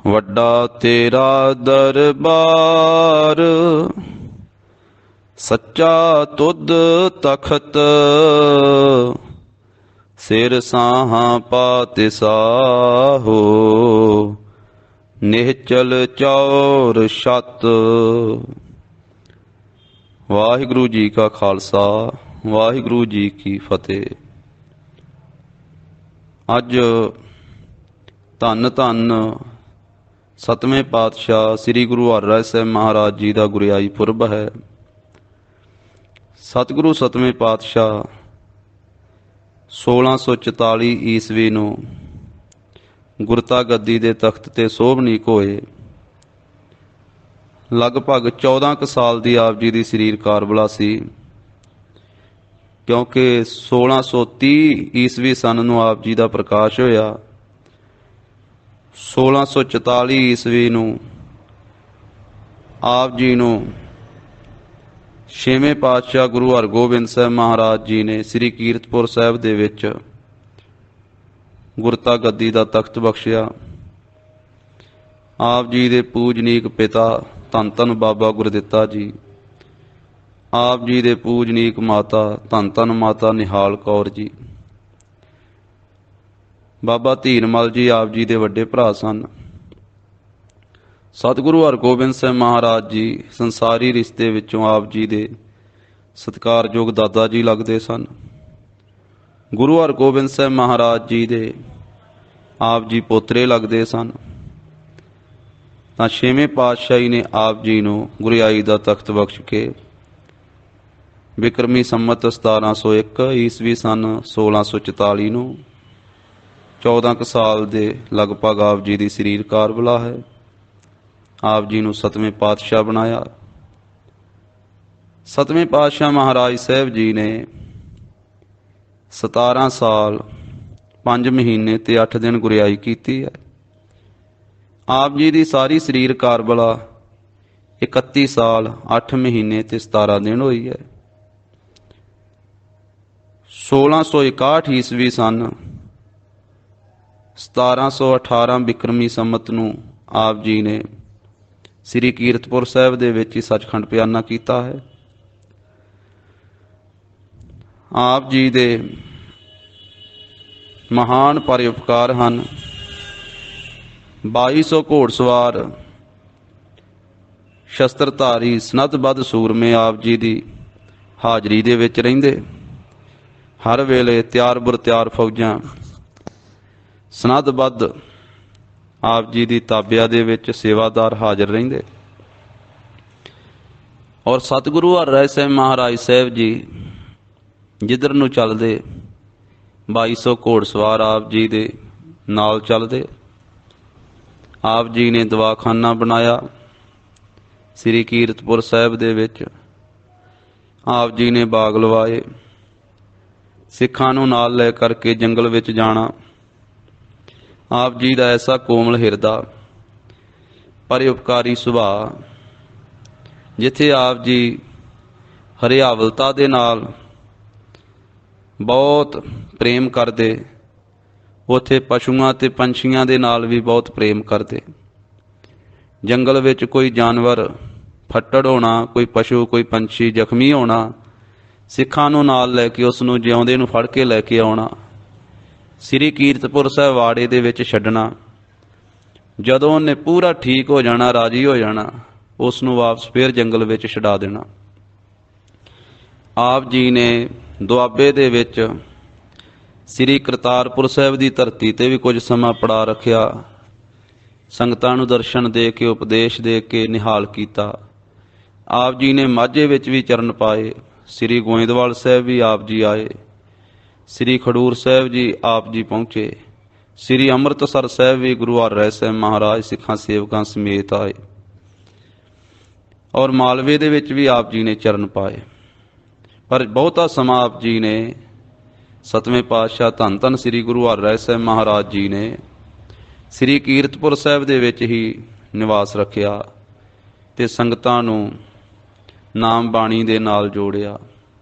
ਵੱਡਾ ਤੇਰਾ ਦਰਬਾਰ, ਸੱਚਾ ਤੁਧ ਤਖਤ। ਸਿਰ ਸਾਹਾਂ ਪਾਤਿ ਸਾਹੋ, ਨਿਹਚਲ ਚੌਰ ਛਤ। ਵਾਹਿਗੁਰੂ ਜੀ ਕਾ ਖਾਲਸਾ, ਵਾਹਿਗੁਰੂ ਜੀ ਕੀ ਫਤਿਹ। ਅੱਜ ਧੰਨ ਧੰਨ ਸਤਵੇਂ ਪਾਤਸ਼ਾਹ ਸ੍ਰੀ ਗੁਰੂ ਹਰਿਰਾਏ ਸਾਹਿਬ ਮਹਾਰਾਜ ਜੀ ਦਾ ਗੁਰਿਆਈ ਪੁਰਬ ਹੈ। ਸਤਿਗੁਰੂ ਸਤਵੇਂ ਪਾਤਸ਼ਾਹ 1644 ਈਸਵੀ ਨੂੰ ਗੁਰਤਾ ਗੱਦੀ ਦੇ ਤਖਤ ਤੇ ਸੋਭਨੀਕ ਹੋਏ। ਲਗਭਗ 14 ਕੁ ਸਾਲ ਦੀ ਆਪ ਜੀ ਦੀ ਸਰੀਰ ਕਾਰਬਲਾ ਸੀ, ਕਿਉਂਕਿ 1630 ਈਸਵੀ ਸਨ ਨੂੰ ਆਪ ਜੀ ਦਾ ਪ੍ਰਕਾਸ਼ ਹੋਇਆ। 1644 ਈਸਵੀ ਨੂੰ ਆਪ ਜੀ ਨੂੰ ਛੇਵੇਂ ਪਾਤਸ਼ਾਹ ਗੁਰੂ ਹਰਗੋਬਿੰਦ ਸਾਹਿਬ ਮਹਾਰਾਜ ਜੀ ਨੇ ਸ੍ਰੀ ਕੀਰਤਪੁਰ ਸਾਹਿਬ ਦੇ ਵਿੱਚ ਗੁਰਤਾ ਗੱਦੀ ਦਾ ਤਖਤ ਬਖਸ਼ਿਆ। ਆਪ ਜੀ ਦੇ ਪੂਜਨੀਕ ਪਿਤਾ ਧੰਨ ਧੰਨ ਬਾਬਾ ਗੁਰਦਿੱਤਾ ਜੀ, ਆਪ ਜੀ ਦੇ ਪੂਜਨੀਕ ਮਾਤਾ ਧੰਨ ਧੰਨ ਮਾਤਾ ਨਿਹਾਲ ਕੌਰ ਜੀ, ਬਾਬਾ ਧੀਰਮਲ ਜੀ ਆਪ ਜੀ ਦੇ ਵੱਡੇ ਭਰਾ ਸਨ। ਸਤਿਗੁਰੂ ਹਰਗੋਬਿੰਦ ਸਾਹਿਬ ਮਹਾਰਾਜ ਜੀ ਸੰਸਾਰੀ ਰਿਸ਼ਤੇ ਵਿੱਚੋਂ ਆਪ ਜੀ ਦੇ ਸਤਿਕਾਰਯੋਗ ਦਾਦਾ ਜੀ ਲੱਗਦੇ ਸਨ। ਗੁਰੂ ਹਰਗੋਬਿੰਦ ਸਾਹਿਬ ਮਹਾਰਾਜ ਜੀ ਦੇ ਆਪ ਜੀ ਪੋਤਰੇ ਲੱਗਦੇ ਸਨ। ਤਾਂ ਛੇਵੇਂ ਪਾਤਸ਼ਾਹੀ ਨੇ ਆਪ ਜੀ ਨੂੰ ਗੁਰਿਆਈ ਦਾ ਤਖਤ ਬਖਸ਼ ਕੇ ਬਿਕਰਮੀ ਸੰਮਤ 1701 ਈਸਵੀ ਸਨ 1644 ਨੂੰ 14 ਕੁ ਸਾਲ ਦੇ ਲਗਭਗ ਆਪ ਜੀ ਦੀ ਸਰੀਰ ਕਾਰਬਲਾ ਹੈ। ਆਪ ਜੀ ਨੂੰ ਸਤਵੇਂ ਪਾਤਸ਼ਾਹ ਬਣਾਇਆ। ਸਤਵੇਂ ਪਾਤਸ਼ਾਹ ਮਹਾਰਾਜ ਸਾਹਿਬ ਜੀ ਨੇ 17 ਸਾਲ 5 ਮਹੀਨੇ ਤੇ 8 ਦਿਨ ਗੁਰਿਆਈ ਕੀਤੀ ਹੈ। ਆਪ ਜੀ ਦੀ ਸਾਰੀ ਸਰੀਰ ਕਾਰਬਲਾ 31 ਸਾਲ 8 ਮਹੀਨੇ ਤੇ 17 ਦਿਨ ਹੋਈ ਹੈ। 1661 ਈਸਵੀ ਸਨ 1718 ਬਿਕਰਮੀ ਸੰਮਤ ਨੂੰ ਆਪ ਜੀ ਨੇ ਸ੍ਰੀ ਕੀਰਤਪੁਰ ਸਾਹਿਬ ਦੇ ਵਿੱਚ ਹੀ ਸੱਚਖੰਡ ਪਿਆਨਾ ਕੀਤਾ ਹੈ। ਆਪ ਜੀ ਦੇ ਮਹਾਨ ਪਰਉਪਕਾਰ ਹਨ। 2200 ਘੋੜਸਵਾਰ ਸ਼ਸਤਰਧਾਰੀ ਸਨੱਧਬੱਧ ਸੂਰਮੇ ਆਪ ਜੀ ਦੀ ਹਾਜ਼ਰੀ ਦੇ ਵਿੱਚ ਰਹਿੰਦੇ। ਹਰ ਵੇਲੇ ਤਿਆਰ ਬੁਰ ਤਿਆਰ ਫੌਜਾਂ ਸਨੱਧਬੱਧ ਆਪ ਜੀ ਦੀ ਤਾਬਿਆ ਦੇ ਵਿੱਚ ਸੇਵਾਦਾਰ ਹਾਜ਼ਰ ਰਹਿੰਦੇ। ਔਰ ਸਤਿਗੁਰੂ ਹਰਿਰਾਏ ਸਾਹਿਬ ਮਹਾਰਾਜ ਸਾਹਿਬ ਜੀ ਜਿੱਧਰ ਨੂੰ ਚੱਲਦੇ 2200 ਘੋੜਸਵਾਰ ਆਪ ਜੀ ਦੇ ਨਾਲ ਚੱਲਦੇ। ਆਪ ਜੀ ਨੇ ਦਵਾਖਾਨਾ ਬਣਾਇਆ ਸ੍ਰੀ ਕੀਰਤਪੁਰ ਸਾਹਿਬ ਦੇ ਵਿੱਚ। ਆਪ ਜੀ ਨੇ ਬਾਗ ਲਵਾਏ। ਸਿੱਖਾਂ ਨੂੰ ਨਾਲ ਲੈ ਕਰਕੇ ਜੰਗਲ ਵਿੱਚ ਜਾਣਾ। ਆਪ ਜੀ ਦਾ ਐਸਾ ਕੋਮਲ ਹਿਰਦਾ, ਪਰਉਪਕਾਰੀ ਸੁਭਾਅ, ਜਿੱਥੇ ਆਪ ਜੀ ਹਰਿਆਵਲਤਾ ਦੇ ਨਾਲ ਬਹੁਤ ਪ੍ਰੇਮ ਕਰਦੇ, ਉੱਥੇ ਪਸ਼ੂਆਂ ਤੇ ਪੰਛੀਆਂ ਦੇ ਨਾਲ ਵੀ ਬਹੁਤ ਪ੍ਰੇਮ ਕਰਦੇ। ਜੰਗਲ ਵਿੱਚ ਕੋਈ ਜਾਨਵਰ ਫੱਟੜ ਹੋਣਾ, ਕੋਈ ਪਸ਼ੂ ਕੋਈ ਪੰਛੀ ਜ਼ਖਮੀ ਹੋਣਾ, ਸਿੱਖਾਂ ਨੂੰ ਨਾਲ ਲੈ ਕੇ ਉਸ ਨੂੰ ਜਿਉਂਦੇ ਨੂੰ ਫੜ ਕੇ ਲੈ ਕੇ ਆਉਣਾ, ਸ੍ਰੀ ਕੀਰਤਪੁਰ ਸਾਹਿਬ ਵਾੜੇ ਦੇ ਵਿੱਚ ਛੱਡਣਾ। ਜਦੋਂ ਉਹਨੇ ਪੂਰਾ ਠੀਕ ਹੋ ਜਾਣਾ, ਰਾਜੀ ਹੋ ਜਾਣਾ, ਉਸ ਨੂੰ ਵਾਪਸ ਫੇਰ ਜੰਗਲ ਵਿੱਚ ਛਡਾ ਦੇਣਾ। ਆਪ ਜੀ ਨੇ ਦੁਆਬੇ ਦੇ ਵਿੱਚ ਸ੍ਰੀ ਕਰਤਾਰਪੁਰ ਸਾਹਿਬ ਦੀ ਧਰਤੀ ਤੇ ਵੀ ਕੁਝ ਸਮਾਂ ਪੜਾ ਰੱਖਿਆ। ਸੰਗਤਾਂ ਨੂੰ ਦਰਸ਼ਨ ਦੇ ਕੇ, ਉਪਦੇਸ਼ ਦੇ ਕੇ ਨਿਹਾਲ ਕੀਤਾ। ਆਪ ਜੀ ਨੇ ਮਾਝੇ ਵਿੱਚ ਵੀ ਚਰਨ ਪਾਏ। ਸ੍ਰੀ ਗੋਇੰਦਵਾਲ ਸਾਹਿਬ ਵੀ ਆਪ ਜੀ ਆਏ। ਸ੍ਰੀ ਖਡੂਰ ਸਾਹਿਬ ਜੀ ਆਪ ਜੀ ਪਹੁੰਚੇ। ਸ੍ਰੀ ਅੰਮ੍ਰਿਤਸਰ ਸਾਹਿਬ ਵੀ ਗੁਰੂ ਹਰਿਰਾਏ ਸਾਹਿਬ ਮਹਾਰਾਜ ਸਿੱਖਾਂ ਸੇਵਕਾਂ ਸਮੇਤ ਆਏ। ਔਰ ਮਾਲਵੇ ਦੇ ਵਿੱਚ ਵੀ ਆਪ ਜੀ ਨੇ ਚਰਨ ਪਾਏ। ਪਰ ਬਹੁਤਾ ਸਮਾਂ ਆਪ ਜੀ ਨੇ ਸਤਵੇਂ ਪਾਤਸ਼ਾਹ ਧੰਨ ਧੰਨ ਸ੍ਰੀ ਗੁਰੂ ਹਰਿਰਾਏ ਸਾਹਿਬ ਮਹਾਰਾਜ ਜੀ ਨੇ ਸ੍ਰੀ ਕੀਰਤਪੁਰ ਸਾਹਿਬ ਦੇ ਵਿੱਚ ਹੀ ਨਿਵਾਸ ਰੱਖਿਆ ਤੇ ਸੰਗਤਾਂ ਨੂੰ ਨਾਮ ਬਾਣੀ ਦੇ ਨਾਲ ਜੋੜਿਆ।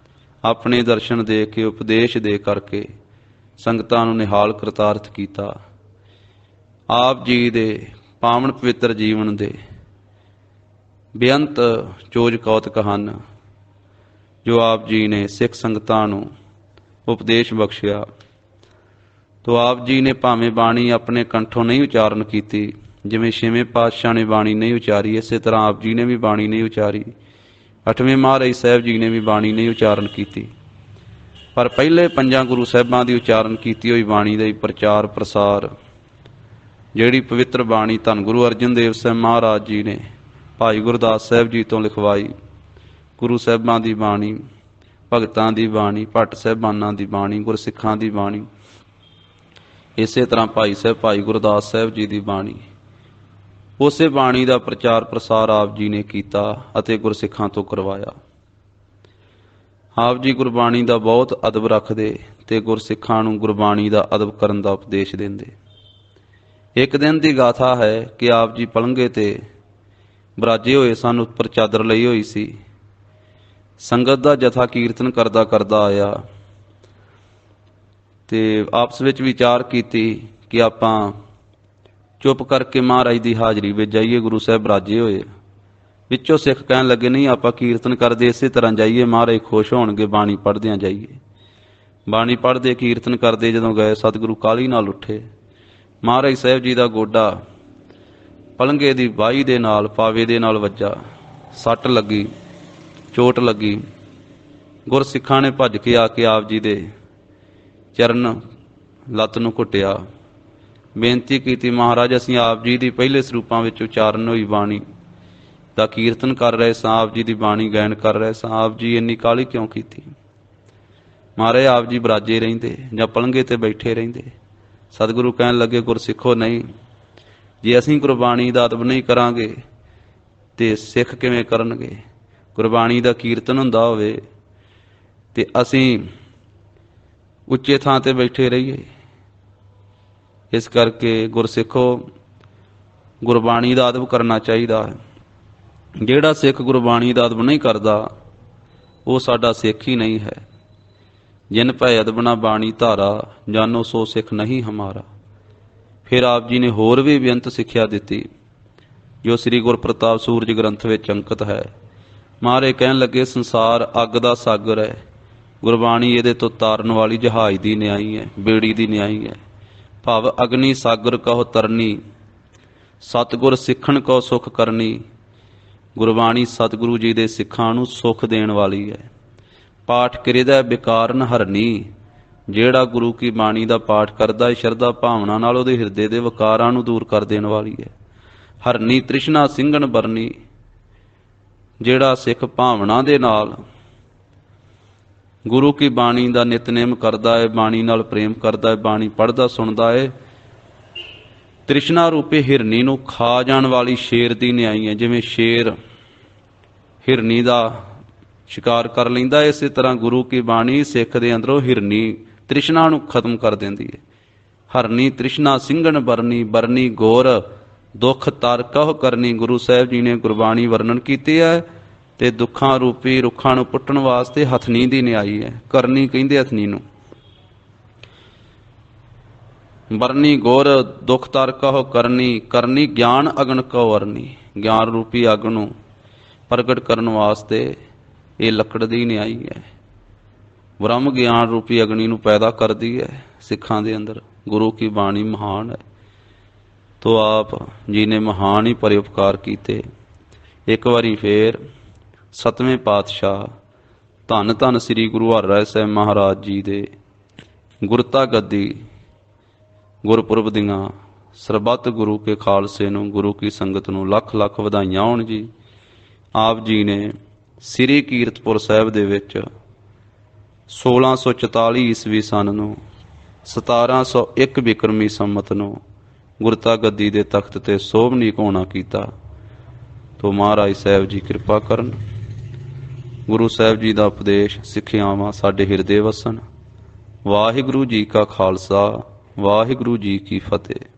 ਆਪਣੇ ਦਰਸ਼ਨ ਦੇ ਕੇ, ਉਪਦੇਸ਼ ਦੇ ਕਰਕੇ ਸੰਗਤਾਂ ਨੂੰ ਨਿਹਾਲ ਕਰਤਾਰਥ ਕੀਤਾ। ਆਪ ਜੀ ਦੇ ਪਾਵਨ ਪਵਿੱਤਰ ਜੀਵਨ ਦੇ ਬੇਅੰਤ ਚੋਜ ਕੌਤਕ ਹਨ ਜੋ ਆਪ ਜੀ ਨੇ ਸਿੱਖ ਸੰਗਤਾਂ ਨੂੰ ਉਪਦੇਸ਼ ਬਖਸ਼ਿਆ। ਤੋ ਆਪ ਜੀ ਨੇ ਭਾਵੇਂ ਬਾਣੀ ਆਪਣੇ ਕੰਠੋਂ ਨਹੀਂ ਉਚਾਰਨ ਕੀਤੀ, ਜਿਵੇਂ ਛੇਵੇਂ ਪਾਤਸ਼ਾਹ ਨੇ ਬਾਣੀ ਨਹੀਂ ਉਚਾਰੀ, ਇਸੇ ਤਰ੍ਹਾਂ ਆਪ ਜੀ ਨੇ ਵੀ ਬਾਣੀ ਨਹੀਂ ਉਚਾਰੀ। ਅੱਠਵੇਂ ਮਹਾਰਾਜ ਸਾਹਿਬ ਜੀ ਨੇ ਵੀ ਬਾਣੀ ਨਹੀਂ ਉਚਾਰਨ ਕੀਤੀ, ਪਰ ਪਹਿਲੇ ਪੰਜਾਂ ਗੁਰੂ ਸਾਹਿਬਾਂ ਦੀ ਉਚਾਰਨ ਕੀਤੀ ਹੋਈ ਬਾਣੀ ਦਾ ਹੀ ਪ੍ਰਚਾਰ ਪ੍ਰਸਾਰ, ਜਿਹੜੀ ਪਵਿੱਤਰ ਬਾਣੀ ਧੰਨ ਗੁਰੂ ਅਰਜਨ ਦੇਵ ਸਾਹਿਬ ਮਹਾਰਾਜ ਜੀ ਨੇ ਭਾਈ ਗੁਰਦਾਸ ਸਾਹਿਬ ਜੀ ਤੋਂ ਲਿਖਵਾਈ, ਗੁਰੂ ਸਾਹਿਬਾਂ ਦੀ ਬਾਣੀ, ਭਗਤਾਂ ਦੀ ਬਾਣੀ, ਭੱਟ ਸਾਹਿਬਾਨਾਂ ਦੀ ਬਾਣੀ, ਗੁਰਸਿੱਖਾਂ ਦੀ ਬਾਣੀ, ਇਸੇ ਤਰ੍ਹਾਂ ਭਾਈ ਸਾਹਿਬ ਭਾਈ ਗੁਰਦਾਸ ਸਾਹਿਬ ਜੀ ਦੀ ਬਾਣੀ, ਉਸੇ ਬਾਣੀ ਦਾ ਪ੍ਰਚਾਰ ਪ੍ਰਸਾਰ ਆਪ ਜੀ ਨੇ ਕੀਤਾ ਅਤੇ ਗੁਰਸਿੱਖਾਂ ਤੋਂ ਕਰਵਾਇਆ। ਆਪ ਜੀ ਗੁਰਬਾਣੀ ਦਾ ਬਹੁਤ ਅਦਬ ਰੱਖਦੇ ਤੇ ਗੁਰਸਿੱਖਾਂ ਨੂੰ ਗੁਰਬਾਣੀ ਦਾ ਅਦਬ ਕਰਨ ਦਾ ਉਪਦੇਸ਼ ਦਿੰਦੇ। ਇੱਕ ਦਿਨ ਦੀ ਗਾਥਾ ਹੈ ਕਿ ਆਪ ਜੀ ਪਲੰਘੇ ਤੇ ਬਿਰਾਜੇ ਹੋਏ ਸਨ, ਉੱਪਰ ਚਾਦਰ ਲਈ ਹੋਈ ਸੀ। ਸੰਗਤ ਦਾ ਜਥਾ ਕੀਰਤਨ ਕਰਦਾ ਕਰਦਾ ਆਇਆ ਤੇ ਆਪਸ ਵਿੱਚ ਵਿਚਾਰ ਕੀਤੀ ਕਿ ਆਪਾਂ ਚੁੱਪ ਕਰਕੇ ਮਹਾਰਾਜ ਦੀ ਹਾਜ਼ਰੀ ਵਿੱਚ ਜਾਈਏ, ਗੁਰੂ ਸਾਹਿਬ ਬਿਰਾਜੇ ਹੋਏ। ਵਿੱਚੋਂ ਸਿੱਖ ਕਹਿਣ ਲੱਗੇ, ਨਹੀਂ, ਆਪਾਂ ਕੀਰਤਨ ਕਰਦੇ ਇਸੇ ਤਰ੍ਹਾਂ ਜਾਈਏ, ਮਹਾਰਾਜ ਖੁਸ਼ ਹੋਣਗੇ, ਬਾਣੀ ਪੜ੍ਹਦਿਆਂ ਜਾਈਏ। ਬਾਣੀ ਪੜ੍ਹਦੇ ਕੀਰਤਨ ਕਰਦੇ ਜਦੋਂ ਗਏ, ਸਤਿਗੁਰੂ ਕਾਹਲੀ ਨਾਲ ਉੱਠੇ। ਮਹਾਰਾਜ ਸਾਹਿਬ ਜੀ ਦਾ ਗੋਡਾ ਪਲੰਘੇ ਦੀ ਬਾਹੀ ਦੇ ਨਾਲ, ਪਾਵੇ ਦੇ ਨਾਲ ਵੱਜਾ, ਸੱਟ ਲੱਗੀ, ਚੋਟ ਲੱਗੀ। ਗੁਰਸਿੱਖਾਂ ਨੇ ਭੱਜ ਕੇ ਆ ਕੇ ਆਪ ਜੀ ਦੇ ਚਰਨ ਲੱਤ ਨੂੰ ਘੁੱਟਿਆ, ਬੇਨਤੀ ਕੀਤੀ, ਮਹਾਰਾਜ ਅਸੀਂ ਆਪ ਜੀ ਦੀ ਪਹਿਲੇ ਸਰੂਪਾਂ ਵਿੱਚ ਉਚਾਰਨ ਹੋਈ ਬਾਣੀ ਦਾ ਕੀਰਤਨ ਕਰ ਰਹੇ ਸਾਂ, ਆਪ ਜੀ ਦੀ ਬਾਣੀ ਗਾਇਨ ਕਰ ਰਹੇ ਸਾਂ, ਆਪ ਜੀ ਇੰਨੀ ਕਾਹਲੀ ਕਿਉਂ ਕੀਤੀ? ਮਹਾਰਾਜ ਆਪ ਜੀ ਬਿਰਾਜੇ ਰਹਿੰਦੇ ਜਾਂ ਪਲੰਘੇ ਤੇ ਬੈਠੇ ਰਹਿੰਦੇ। ਸਤਿਗੁਰੂ ਕਹਿਣ ਲੱਗੇ, ਗੁਰਸਿੱਖੋ ਨਹੀਂ, ਜੇ ਅਸੀਂ ਗੁਰਬਾਣੀ ਦਾ ਅਦਬ ਨਹੀਂ ਕਰਾਂਗੇ ਤੇ ਸਿੱਖ ਕਿਵੇਂ ਕਰਨਗੇ? ਗੁਰਬਾਣੀ ਦਾ ਕੀਰਤਨ ਹੁੰਦਾ ਹੋਵੇ ਤੇ ਅਸੀਂ ਉੱਚੇ ਥਾਂ ਤੇ ਬੈਠੇ ਰਹੀਏ। ਇਸ ਕਰਕੇ ਗੁਰਸਿੱਖੋ ਗੁਰਬਾਣੀ ਦਾ ਅਦਬ ਕਰਨਾ ਚਾਹੀਦਾ ਹੈ। ਜਿਹੜਾ ਸਿੱਖ ਗੁਰਬਾਣੀ ਦਾ ਅਦਬ ਨਹੀਂ ਕਰਦਾ ਉਹ ਸਾਡਾ ਸਿੱਖ ਹੀ ਨਹੀਂ ਹੈ। ਜਿਨ ਭੈ ਅਦਬ ਨਾ ਬਾਣੀ ਧਾਰਾ, ਜਾਨੋ ਸੋ ਸਿੱਖ ਨਹੀਂ ਹਮਾਰਾ। ਫਿਰ ਆਪ ਜੀ ਨੇ ਹੋਰ ਵੀ ਬੇਅੰਤ ਸਿੱਖਿਆ ਦਿੱਤੀ ਜੋ ਸ੍ਰੀ ਗੁਰਪ੍ਰਤਾਪ ਸੂਰਜ ਗ੍ਰੰਥ ਵਿੱਚ ਅੰਕਿਤ ਹੈ। ਮਹਾਰਾਜ ਕਹਿਣ ਲੱਗੇ, ਸੰਸਾਰ ਅੱਗ ਦਾ ਸਾਗਰ ਹੈ, ਗੁਰਬਾਣੀ ਇਹਦੇ ਤੋਂ ਤਾਰਨ ਵਾਲੀ ਜਹਾਜ਼ ਦੀ ਨਿਆਈ ਹੈ, ਬੇੜੀ ਦੀ ਨਿਆਈ ਹੈ। ਭਵ ਅਗਨੀ ਸਾਗਰ ਕਹੋ ਤਰਨੀ, ਸਤਿਗੁਰ ਸਿੱਖਣ ਕੋ ਸੁਖ ਕਰਨੀ। ਗੁਰਬਾਣੀ ਸਤਿਗੁਰੂ ਜੀ ਦੇ ਸਿੱਖਾਂ ਨੂੰ ਸੁਖ ਦੇਣ ਵਾਲੀ ਹੈ। ਪਾਠ ਕਰਿਦਾ ਬਿਕਾਰਨ ਹਰਨੀ, ਜਿਹੜਾ ਗੁਰੂ ਕੀ ਬਾਣੀ ਦਾ ਪਾਠ ਕਰਦਾ ਹੈ ਸ਼ਰਧਾ ਭਾਵਨਾ ਨਾਲ, ਉਹਦੇ ਹਿਰਦੇ ਦੇ ਵਿਕਾਰਾਂ ਨੂੰ ਦੂਰ ਕਰ ਦੇਣ ਵਾਲੀ ਹੈ। ਹਰਨੀ ਤ੍ਰਿਸ਼ਨਾ ਸਿੰਘਣ ਬਰਨੀ, ਜਿਹੜਾ ਸਿੱਖ ਭਾਵਨਾ ਦੇ ਨਾਲ ਗੁਰੂ ਕੀ ਬਾਣੀ ਦਾ ਨਿਤਨੇਮ ਕਰਦਾ ਹੈ, ਬਾਣੀ ਨਾਲ ਪ੍ਰੇਮ ਕਰਦਾ ਹੈ, ਬਾਣੀ ਪੜ੍ਹਦਾ ਸੁਣਦਾ ਹੈ, ਤ੍ਰਿਸ਼ਨਾ ਰੂਪੇ ਹਿਰਨੀ ਨੂੰ ਖਾ ਜਾਣ ਵਾਲੀ ਸ਼ੇਰ ਦੀ ਨਿਆਈ ਹੈ। ਜਿਵੇਂ ਸ਼ੇਰ ਹਿਰਨੀ ਦਾ ਸ਼ਿਕਾਰ ਕਰ ਲੈਂਦਾ, ਇਸੇ ਤਰ੍ਹਾਂ ਗੁਰੂ ਕੀ ਬਾਣੀ ਸਿੱਖ ਦੇ ਅੰਦਰੋਂ ਹਿਰਨੀ ਤ੍ਰਿਸ਼ਨਾ ਨੂੰ ਖਤਮ ਕਰ ਦਿੰਦੀ ਹੈ। ਹਰਨੀ ਤ੍ਰਿਸ਼ਨਾ ਸਿੰਘਣ ਬਰਨੀ, ਬਰਨੀ ਗੌਰ ਦੁੱਖ ਤਰ ਕਹੁ ਕਰਨੀ। ਗੁਰੂ ਸਾਹਿਬ ਜੀ ਨੇ ਗੁਰਬਾਣੀ ਵਰਣਨ ਕੀਤੀ ਹੈ ਤੇ ਦੁੱਖਾਂ ਰੂਪੀ ਰੁੱਖਾਂ ਨੂੰ ਪੁੱਟਣ ਵਾਸਤੇ ਹਥਨੀ ਦੀ ਨਿਆਈ ਹੈ। ਕਰਨੀ ਕਹਿੰਦੇ ਹਥਨੀ ਨੂੰ। ਬਰਨੀ ਗੌਰ ਦੁੱਖ ਤਰ ਕਹੁ ਕਰਨੀ, ਕਰਨੀ ਗਿਆਨ ਅਗਨ ਕਉ ਅਰਨੀ। ਗਿਆਨ ਰੂਪੀ ਅੱਗ ਨੂੰ ਪ੍ਰਗਟ ਕਰਨ ਵਾਸਤੇ ਇਹ ਲੱਕੜ ਦੀ ਨਿਆਈ ਹੈ। ਬ੍ਰਹਮ ਗਿਆਨ ਰੂਪੀ ਅਗਨੀ ਨੂੰ ਪੈਦਾ ਕਰਦੀ ਹੈ ਸਿੱਖਾਂ ਦੇ ਅੰਦਰ। ਗੁਰੂ ਕੀ ਬਾਣੀ ਮਹਾਨ ਹੈ। ਤੋ ਆਪ ਜੀ ਨੇ ਮਹਾਨ ਹੀ ਪਰਉਪਕਾਰ ਕੀਤੇ। ਇੱਕ ਵਾਰੀ ਫੇਰ ਸਤਵੇਂ ਪਾਤਸ਼ਾਹ ਧੰਨ ਧੰਨ ਸ੍ਰੀ ਗੁਰੂ ਹਰਿਰਾਏ ਸਾਹਿਬ ਮਹਾਰਾਜ ਜੀ ਦੇ ਗੁਰਤਾ ਗੱਦੀ ਗੁਰਪੁਰਬ ਦੀਆਂ ਸਰਬੱਤ ਗੁਰੂ ਕੇ ਖਾਲਸੇ ਨੂੰ, ਗੁਰੂ ਕੀ ਸੰਗਤ ਨੂੰ ਲੱਖ ਲੱਖ ਵਧਾਈਆਂ ਹੋਣ ਜੀ। ਆਪ ਜੀ ਨੇ ਸ੍ਰੀ ਕੀਰਤਪੁਰ ਸਾਹਿਬ ਦੇ ਵਿੱਚ 1644 ਈਸਵੀ ਸਨ ਨੂੰ 1701 ਬਿਕਰਮੀ ਸੰਮਤ ਨੂੰ ਗੁਰਤਾ ਗੱਦੀ ਦੇ ਤਖਤ ਤੇ ਸੋਭਨੀਕ ਹੋਣਾ ਕੀਤਾ। ਤੋ ਮਹਾਰਾਜ ਸਾਹਿਬ ਜੀ ਕਿਰਪਾ ਕਰਨ, ਗੁਰੂ ਸਾਹਿਬ ਜੀ ਦਾ ਉਪਦੇਸ਼ ਸਿੱਖਿਆਵਾਂ ਸਾਡੇ ਹਿਰਦੇ ਵਸਣ। ਵਾਹਿਗੁਰੂ ਜੀ ਕਾ ਖਾਲਸਾ, ਵਾਹਿਗੁਰੂ ਜੀ ਕੀ ਫਤਿਹ।